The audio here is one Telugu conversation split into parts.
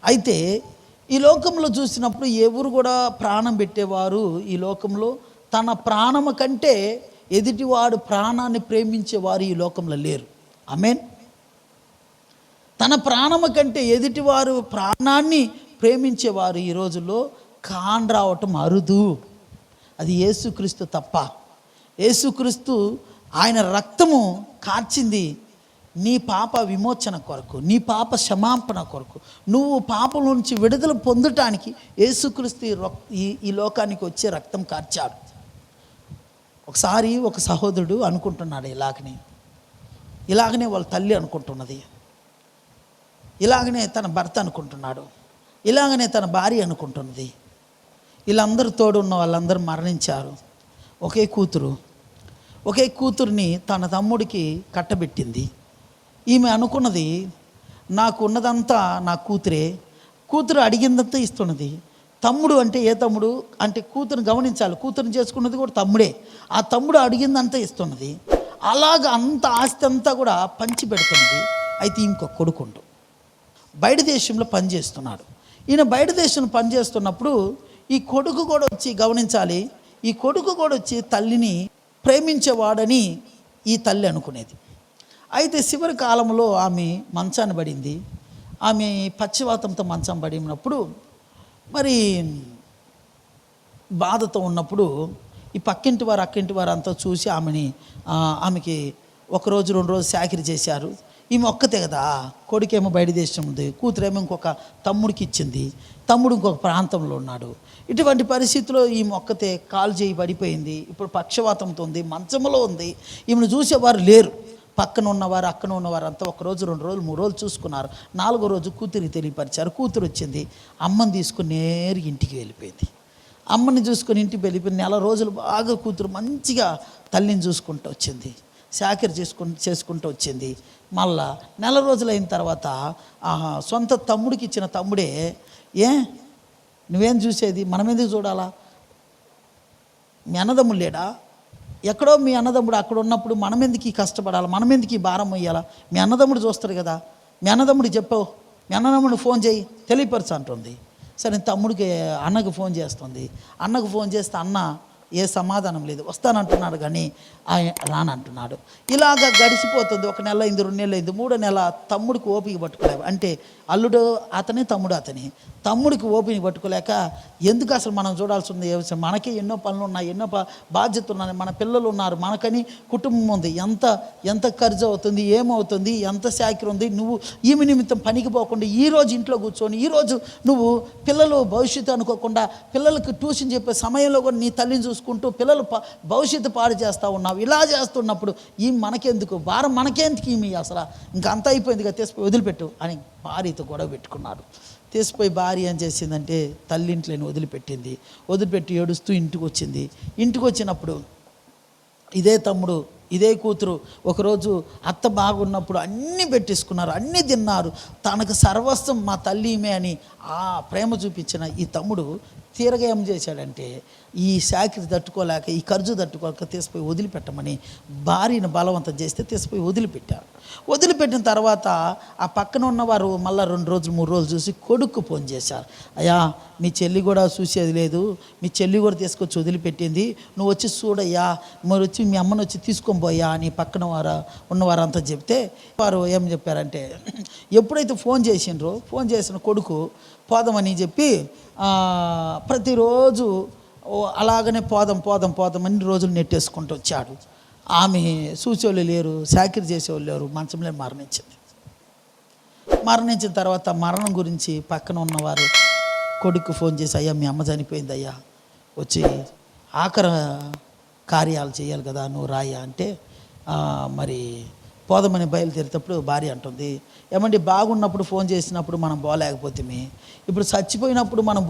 అయితే ఈ లోకంలో చూసినప్పుడు ఎవరు కూడా ప్రాణం పెట్టేవారు ఈ లోకంలో తన ప్రాణము కంటే ఎదుటివాడు ప్రాణాన్ని ప్రేమించేవారు ఈ లోకంలో లేరు. ఆమేన్. తన ప్రాణము కంటే ఎదుటివారు ప్రాణాన్ని ప్రేమించేవారు ఈ రోజుల్లో కానరావటం అరుదు. అది యేసుక్రీస్తు తప్ప. యేసుక్రీస్తు ఆయన రక్తము కార్చింది నీ పాప విమోచన కొరకు, నీ పాప క్షమాపణ కొరకు, నువ్వు పాపం నుంచి విడుదల పొందటానికి యేసుక్రీస్తు ఈ లోకానికి వచ్చే రక్తం కార్చాడు. ఒకసారి ఒక సహోదరుడు అనుకుంటున్నాడు, ఇలాగనే వాళ్ళ తల్లి అనుకుంటున్నది, ఇలాగనే తన భర్త అనుకుంటున్నాడు, ఇలాగనే తన భార్య అనుకుంటున్నది. వీళ్ళందరూ తోడున్న వాళ్ళందరూ మరణించారు. ఒకే కూతుర్ని తన తమ్ముడికి కట్టబెట్టింది. ఈమె అనుకున్నది నాకు ఉన్నదంతా నా కూతురు అడిగిందంతా ఇస్తున్నది. తమ్ముడు అంటే ఏ తమ్ముడు అంటే కూతురుని గమనించాలి, కూతురుని చేసుకున్నది కూడా తమ్ముడే. ఆ తమ్ముడు అడిగిందంతా ఇస్తున్నది. అలాగ అంత ఆస్తి అంతా కూడా పంచి పెడుతున్నది. అయితే ఇంకొక కొడుకుండు బయట దేశంలో పనిచేస్తున్నాడు. ఈయన బయట దేశంలో పనిచేస్తున్నప్పుడు ఈ కొడుకు కూడా వచ్చి గమనించాలి, ఈ కొడుకు కూడా వచ్చి తల్లిని ప్రేమించేవాడని ఈ తల్లి అనుకునేది. అయితే చివరి కాలంలో ఆమె మంచాన్ని పడింది. ఆమె పక్షవాతంతో మంచం పడినప్పుడు మరి బాధతో ఉన్నప్పుడు ఈ పక్కింటి వారు అక్కింటి వారు అంతా చూసి ఆమెకి ఒకరోజు 2 రోజులు చాకిరీ చేశారు. ఈమె ఒక్కతే కదా, కొడుకేమో బయట దేశం ఉంది, కూతురేమో ఇంకొక తమ్ముడికి ఇచ్చింది, తమ్ముడు ఇంకొక ప్రాంతంలో ఉన్నాడు. ఇటువంటి పరిస్థితిలో ఈమె ఒక్కతే కాలు చేయి పడిపోయింది. ఇప్పుడు పక్షవాతంతో ఉంది, మంచంలో ఉంది. ఈమెను చూసేవారు లేరు. పక్కన ఉన్నవారు అక్కన ఉన్నవారు అంతా 1 రోజు 2 రోజులు 3 రోజులు చూసుకున్నారు. 4వ రోజు కూతురికి తెలియపరిచారు. కూతురు వచ్చింది, అమ్మని తీసుకుని నేరుగా ఇంటికి వెళ్ళిపోయింది. అమ్మని చూసుకొని ఇంటికి వెళ్ళిపోయింది. 4 రోజులు బాగా కూతురు మంచిగా తల్లిని చూసుకుంటూ వచ్చింది, చాకిరీ చేసుకుంటూ వచ్చింది. మళ్ళా 4 రోజులు అయిన తర్వాత సొంత తమ్ముడికి ఇచ్చిన తమ్ముడే, నువ్వేం చూసేది, మనం ఎందుకు చూడాలా, మీ అన్నదమ్ముడు లేడా, ఎక్కడో మీ అన్నదమ్ముడు అక్కడ ఉన్నప్పుడు మనం ఎందుకు ఈ కష్టపడాలి, మనం ఎందుకు ఈ భారం మొయ్యాలా, మీ అన్నదమ్ముడు చూస్తాడు కదా, మీ అన్నదమ్ముడికి చెప్పవు, మీ అన్నదమ్ముడిని ఫోన్ చేయి తెలియపరచు అంటుంది. సరే తమ్ముడికి అన్నకు ఫోన్ చేస్తుంది. అన్నకు ఫోన్ చేస్తే అన్న ఏ సమాధానం లేదు, వస్తానంటున్నాడు కానీ ఆయన రానంటున్నాడు. ఇలాగ గడిచిపోతుంది. 1 నెల అయింది, 2 నెలలు అయింది, 3వ నెల తమ్ముడికి ఓపిక పట్టుకోలేక, అంటే అల్లుడు అతనే తమ్ముడు అతని తమ్ముడికి ఓపిక పట్టుకోలేక, ఎందుకు అసలు మనం చూడాల్సి ఉంది, మనకే ఎన్నో పనులు ఉన్నాయి, ఎన్నో బాధ్యతలు ఉన్నాయి, మన పిల్లలు ఉన్నారు, మనకని కుటుంబం ఉంది, ఎంత ఖర్చు అవుతుంది, ఏమవుతుంది, ఎంత చాకిరీ ఉంది, నువ్వు ఈమె నిమిత్తం పనికి పోకుండా ఈరోజు ఇంట్లో కూర్చొని ఈరోజు నువ్వు పిల్లలు భవిష్యత్తు అనుకోకుండా పిల్లలకి ట్యూషన్ చెప్పే సమయంలో కూడా నీ తల్లిని చూసుకుంటూ పిల్లలు భవిష్యత్తు పాడు చేస్తూ ఉన్నావు. ఇలా చేస్తున్నప్పుడు ఈ మనకెందుకు భారం, మనకెందుకు ఈమె అసలు ఇంకా అంత అయిపోయింది కదా, తీసిపోయి వదిలిపెట్టు అని భార్యతో గొడవ పెట్టుకున్నాడు. తీసిపోయి భార్య ఏం చేసిందంటే తల్లి ఇంట్లోని వదిలిపెట్టి ఏడుస్తూ ఇంటికి వచ్చింది. ఇంటికి వచ్చినప్పుడు ఇదే తమ్ముడు ఇదే కూతురు ఒకరోజు అత్త బాగున్నప్పుడు అన్నీ పెట్టేసుకున్నారు, అన్నీ తిన్నారు, తనకు సర్వస్వం మా తల్లి ఈమె అని ఆ ప్రేమ చూపించిన ఈ తమ్ముడు తీరగా ఏం చేశాడంటే ఈ చాకిరీ తట్టుకోలేక, ఈ ఖర్చు తట్టుకోలేక తీసిపోయి వదిలిపెట్టమని భార్యను బలవంతం చేస్తే తీసిపోయి వదిలిపెట్టారు. వదిలిపెట్టిన తర్వాత ఆ పక్కన ఉన్నవారు మళ్ళీ 2 రోజులు 3 రోజులు చూసి కొడుకు ఫోన్ చేశారు, అయ్యా మీ చెల్లి కూడా చూసేది లేదు, మీ చెల్లి కూడా తీసుకొచ్చి వదిలిపెట్టింది, నువ్వు వచ్చి చూడయ్యా, మరి వచ్చి మీ అమ్మను వచ్చి తీసుకొని పోయా అని పక్కన ఉన్నవారంతా చెప్తే వారు ఏం చెప్పారంటే, ఎప్పుడైతే ఫోన్ చేసిన కొడుకు పోదామని చెప్పి ప్రతిరోజు అలాగనే పోదాం అన్ని రోజులు నెట్టేసుకుంటూ వచ్చాడు. ఆమె చూసేవాళ్ళు లేరు, చాకిరీ చేసేవాళ్ళు లేరు, మంచంలో మరణించిన తర్వాత మరణం గురించి పక్కన ఉన్నవారు కొడుకు ఫోన్ చేసి, అయ్యా మీ అమ్మ చనిపోయింది అయ్యా, వచ్చి ఆఖరి కార్యాలు చేయాలి కదా, నువ్వు రాయ్యా అంటే మరి పోదామని బయలుదేరేటప్పుడు భార్య అంటుంది, ఏమండి బాగున్నప్పుడు ఫోన్ చేసినప్పుడు మనం పోలేకపోతే, ఇప్పుడు చచ్చిపోయినప్పుడు మనం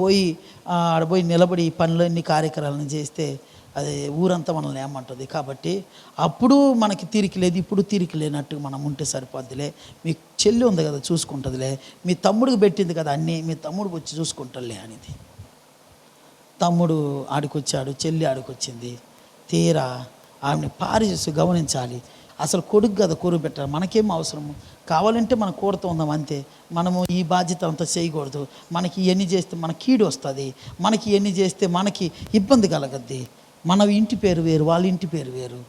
ఆడపోయి నిలబడి పనులన్నీ కార్యక్రమాలను చేస్తే అది ఊరంతా మనల్ని ఏమంటుంది, కాబట్టి అప్పుడు మనకి తీరిక లేదు, ఇప్పుడు తీరిక లేనట్టుగా మనం ఉంటే సరిపోద్దిలే, మీ చెల్లి ఉంది కదా చూసుకుంటుందిలే, మీ తమ్ముడికి పెట్టింది కదా అన్నీ, మీ తమ్ముడికి వచ్చి చూసుకుంటాడులే అనేది. తమ్ముడు ఆడికొచ్చాడు, చెల్లి ఆడికొచ్చింది. తీరా ఆమెను పారి చూసి గమనించాలి, అసలు కొడుకు కదా కొరుగు పెట్టాలి. మనకేం అవసరము? కావాలంటే మన కూరతో ఉందాం అంతే. మనము ఈ బాధ్యత అంతా చేయకూడదు. మనకి ఇవన్నీ చేస్తే మన కీడు వస్తుంది, మనకి ఇవన్నీ చేస్తే మనకి ఇబ్బంది కలగద్ది. మన ఇంటి పేరు వేరు, వాళ్ళ ఇంటి పేరు వేరు,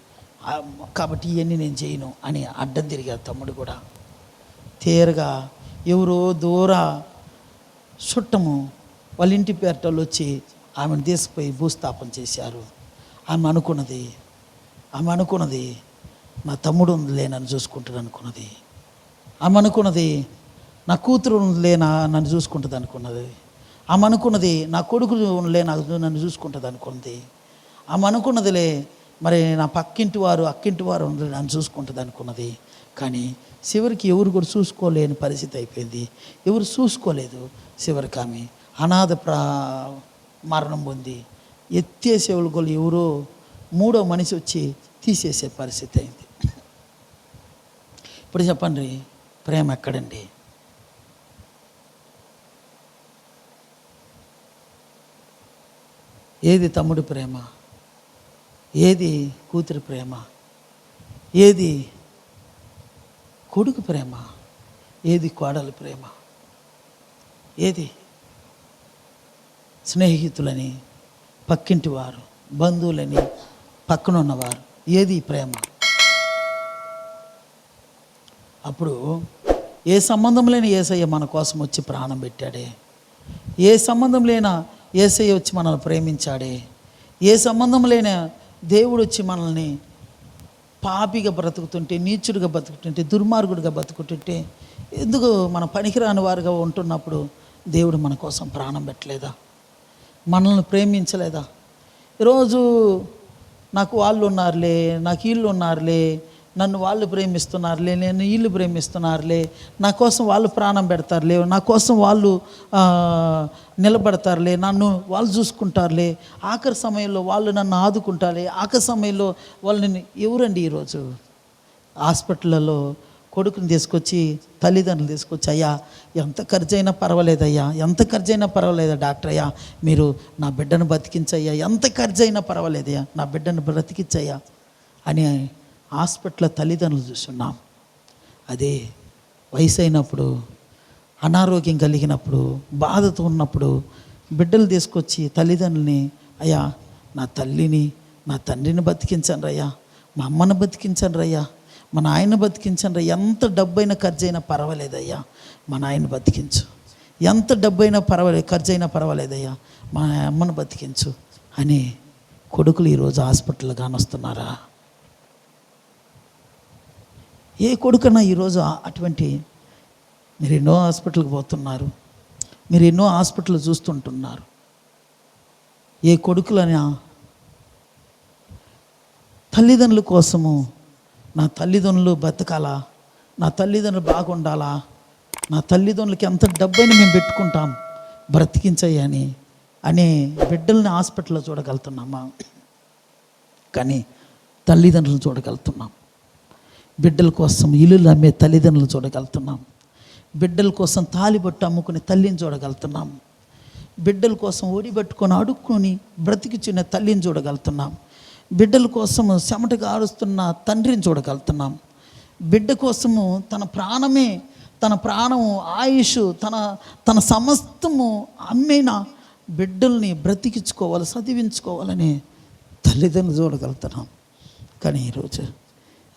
కాబట్టి ఇవన్నీ నేను చేయను అని అడ్డం తిరిగారు తమ్ముడు కూడా. తీరగా ఎవరో దూర చుట్టము వాళ్ళ ఇంటి పేరటోళ్ళు వచ్చి ఆమెను తీసుకుపోయి భూస్థాపన చేశారు. ఆమె అనుకున్నది నా తమ్ముడు ఉందిలే నన్ను చూసుకుంటుంది అనుకున్నది. ఆమె అనుకున్నది నా కూతురు ఉందిలే నన్ను చూసుకుంటుంది అనుకున్నది. ఆమె అనుకున్నది నా కొడుకు ఉందిలే నన్ను చూసుకుంటుంది అనుకున్నది. ఆమె అనుకున్నదిలే మరి నా పక్కింటి వారు అక్కింటి వారు నన్ను చూసుకుంటుంది అనుకున్నది. కానీ చివరికి ఎవరు కూడా చూసుకోలేని పరిస్థితి అయిపోయింది. ఎవరు చూసుకోలేదు. చివరికి ఆమె అనాథ మరణం పొంది ఎత్తేసేవాళ్ళు కూడా ఎవరో మూడో మనిషి వచ్చి తీసేసే పరిస్థితి అయింది. ఇప్పుడు చెప్పండి, ప్రేమ ఎక్కడండి? ఏది తమ్ముడి ప్రేమ? ఏది కూతురి ప్రేమ? ఏది కొడుకు ప్రేమ? ఏది కోడలి ప్రేమ? ఏది స్నేహితులని, పక్కింటి వారు, బంధువులని, పక్కన ఉన్నవారు, ఏది ప్రేమ? అప్పుడు ఏ సంబంధం లేని యేసయ్య మన కోసం వచ్చి ప్రాణం పెట్టాడే, ఏ సంబంధం లేన యేసయ్య వచ్చి మనల్ని ప్రేమించాడే, ఏ సంబంధం లేని దేవుడు వచ్చి మనల్ని పాపిగా బ్రతుకుతుంటే, నీచుడిగా బతుకుతుంటే, దుర్మార్గుడిగా బతుకుతుంటే, ఎందుకు మన పనికిరాని వారుగా ఉంటున్నప్పుడు దేవుడు మన కోసం ప్రాణం పెట్టలేదా? మనల్ని ప్రేమించలేదా? ఈరోజు నాకు వాళ్ళు ఉన్నారులే, నాకు వీళ్ళు ఉన్నారులే, నన్ను వాళ్ళు ప్రేమిస్తున్నారులే, నేను వీళ్ళు ప్రేమిస్తున్నారులే, నా కోసం వాళ్ళు ప్రాణం పెడతారులే, నా కోసం వాళ్ళు నిలబడతారులే, నన్ను వాళ్ళు చూసుకుంటారులే, ఆఖరి సమయంలో వాళ్ళు నన్ను ఆదుకుంటారులే, ఆఖరి సమయంలో వాళ్ళని ఎవరండి? ఈరోజు హాస్పిటల్లో కొడుకుని తీసుకొచ్చి, తల్లిదండ్రులు తీసుకొచ్చి, అయ్యా ఎంత ఖర్చైనా పర్వాలేదయ్యా, ఎంత ఖర్చైనా పర్వాలేదా డాక్టర్ అయ్యా, మీరు నా బిడ్డను బతికించయ్యా, ఎంత ఖర్చైనా పర్వాలేదయ్యా, నా బిడ్డను బ్రతికించయ్యా అని హాస్పిటల్లో తల్లిదండ్రులు చూస్తున్నాం. అదే వయసు అయినప్పుడు, అనారోగ్యం కలిగినప్పుడు, బాధతో ఉన్నప్పుడు బిడ్డలు తీసుకొచ్చి తల్లిదండ్రులని, అయ్యా నా తల్లిని నా తండ్రిని బతికించండి అయ్యా, మా అమ్మను బతికించండి అయ్యా, మా నాయన బతికించండి, ఎంత డబ్బైనా ఖర్చైనా పర్వాలేదయ్యా మా నాయన బతికించు, ఎంత డబ్బైనా ఖర్చైనా పర్వాలేదయ్యా మా అమ్మను బతికించు అని కొడుకులు ఈరోజు హాస్పిటల్లో కానొస్తున్నారా? ఏ కొడుకన్నా ఈరోజు అటువంటి, మీరు ఎన్నో హాస్పిటల్కి పోతున్నారు, మీరు ఎన్నో హాస్పిటల్ చూస్తుంటున్నారు. ఏ కొడుకులైనా తల్లిదండ్రుల కోసము, నా తల్లిదండ్రులు బతకాలా, నా తల్లిదండ్రులు బాగుండాలా, నా తల్లిదండ్రులకి ఎంత డబ్బైనా మేము పెట్టుకుంటాం బ్రతికించయ్యని అనే బిడ్డల్ని హాస్పిటల్లో చూడగలుగుతున్నామా? కానీ తల్లిదండ్రులను చూడగలుగుతున్నాం. బిడ్డల కోసం ఇల్లులు అమ్మే తల్లిదండ్రులను చూడగలుగుతున్నాం. బిడ్డల కోసం తాలిబొట్టు అమ్ముకునే తల్లిని చూడగలుగుతున్నాం. బిడ్డల కోసం ఓడిబెట్టుకొని అడుక్కొని బ్రతికిచ్చిన తల్లిని చూడగలుగుతున్నాం. బిడ్డల కోసము చెమటగా ఆడుస్తున్న తండ్రిని చూడగలుగుతున్నాం. బిడ్డ కోసము తన ప్రాణము ఆయుష్ తన సమస్తము అమ్మిన బిడ్డల్ని బ్రతికించుకోవాలి, చదివించుకోవాలని తల్లిదండ్రులు చూడగలుగుతున్నాం. కానీ ఈరోజు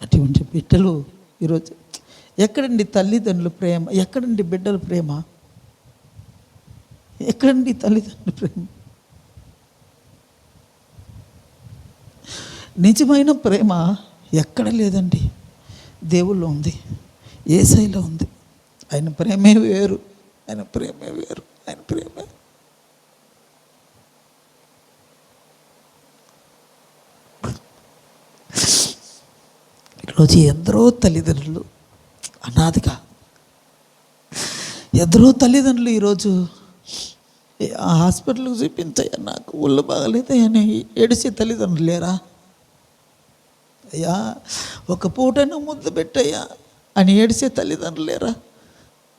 అటువంటి బిడ్డలు ఈరోజు ఎక్కడండి తల్లిదండ్రుల ప్రేమ? ఎక్కడండి బిడ్డల ప్రేమ? ఎక్కడండి తల్లిదండ్రుల ప్రేమ? నిజమైన ప్రేమ ఎక్కడ లేదండి, దేవుల్లో ఉంది, యేసయ్యలో ఉంది. ఆయన ప్రేమే వేరు, ఆయన ప్రేమే వేరు, ఆయన ప్రేమే. ఈరోజు ఎందరో తల్లిదండ్రులు అనాథగా, ఎందరో తల్లిదండ్రులు ఈరోజు ఆ హాస్పిటల్కి చూపించయ్యా నాకు ఒళ్ళు బాగలేదయ్యని ఏడిసే తల్లిదండ్రులు లేరా? అయ్యా ఒక పూటను ముద్దు పెట్టయ్యా అని ఏడిసే తల్లిదండ్రులు లేరా?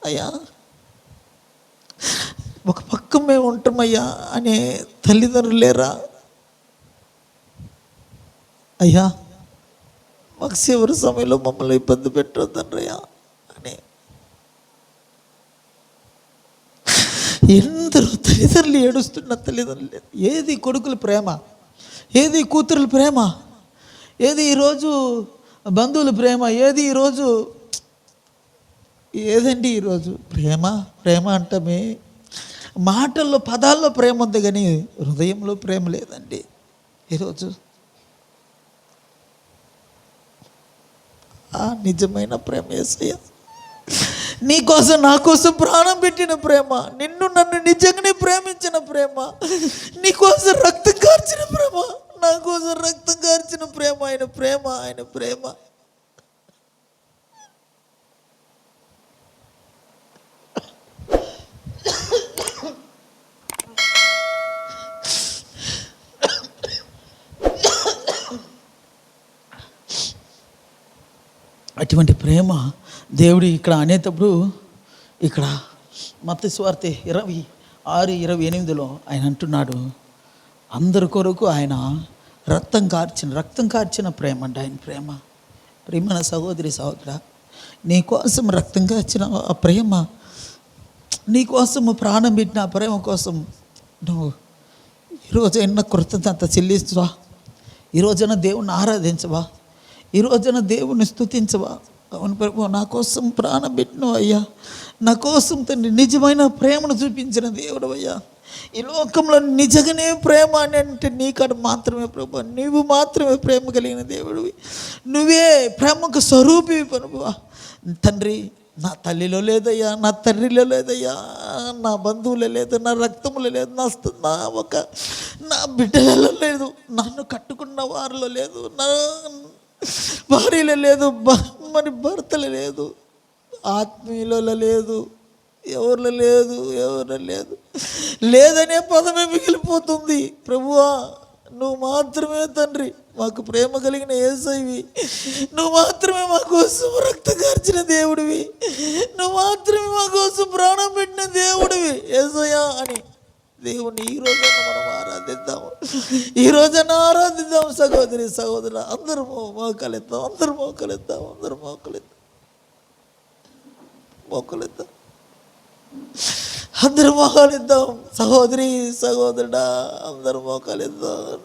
అయ్యా ఒక పక్క మేము ఉంటామయ్యా అనే తల్లిదండ్రులు లేరా? అయ్యా మాకు చివరి సమయంలో మమ్మల్ని ఇబ్బంది పెట్టరు తండ్రి అని ఎందరో తల్లిదండ్రులు ఏడుస్తున్న తల్లిదండ్రులు. ఏది కొడుకుల ప్రేమ, ఏది కూతురుల ప్రేమ, ఏది ఈరోజు బంధువుల ప్రేమ, ఏది ఈరోజు ఏదండి ఈరోజు ప్రేమ? ప్రేమ అంటమే మాటల్లో పదాల్లో ప్రేమ ఉంది కానీ హృదయంలో ప్రేమ లేదండి ఈరోజు. ఆ నిజమైన ప్రేమ యేసయ్య, నీ కోసం నా కోసం ప్రాణం పెట్టిన ప్రేమ, నిన్ను నన్ను నిజంగానే ప్రేమించిన ప్రేమ, నీ కోసం రక్తం కార్చిన ప్రేమ, నా కోసం రక్తం కార్చిన ప్రేమ, ఆయన ప్రేమ, ఆయన ప్రేమ. అటువంటి ప్రేమ దేవుడు ఇక్కడ అనేటప్పుడు, ఇక్కడ మత్తయి సువార్త 26:28 ఆయన అంటున్నాడు, అందరి కొరకు ఆయన రక్తం కార్చిన ప్రేమ అండి ఆయన ప్రేమ. ప్రేమ సహోదరి సహోదరా, నీ కోసం రక్తం కార్చిన ఆ ప్రేమ, నీ కోసము ప్రాణం పెట్టిన ఆ ప్రేమ కోసం నువ్వు ఈరోజైనా కృతజ్ఞత చెల్లిస్తువా? ఈరోజైనా దేవుణ్ణి ఆరాధించవా? ఈరోజున దేవుని స్తుతించవా? అవును ప్రభు, నా కోసం ప్రాణం పెట్టినవు అయ్యా, నా కోసం తండ్రి నిజమైన ప్రేమను చూపించిన దేవుడు అయ్యా. ఈ లోకంలో నిజంగానే ప్రేమ అని అంటే నీకాడ మాత్రమే ప్రభు, నువ్వు మాత్రమే ప్రేమ కలిగిన దేవుడివి, నువ్వే ప్రేమకు స్వరూపివి ప్రభువా. తండ్రి, నా తల్లిలో లేదయ్యా, నా తండ్రిలో లేదయ్యా, నా బంధువులో లేదు, నా రక్తంలో లేదు, నా బిడ్డలలో లేదు, నన్ను కట్టుకున్న వారిలో లేదు, నా భార్యలో లేదు, మరి భర్తలో లేదు, ఆత్మీయులలో లేదు, ఎవరిలో లేదు, లేదనే పదమే మిగిలిపోతుంది. ప్రభువా, నువ్వు మాత్రమే తండ్రి మాకు ప్రేమ కలిగిన యేసయ్యవి, నువ్వు మాత్రమే మా కోసం రక్తం కార్చిన దేవుడివి, నువ్వు మాత్రమే మా కోసం ప్రాణం పెట్టిన దేవుడివి యేసయ్యా అని దేవుని ఈ రోజైనా మనం ఆరాధిద్దాము, ఈ రోజైనా ఆరాధిద్దాం. సహోదరి సహోదరు అందరూ మోకలిద్దాం, అందరూ మోకలిద్దాం, అందరూ మోకలిద్దాం, అందరూ మోకలిద్దాం. సహోదరి సహోదరుడా అందరూ మోకలిద్దాం.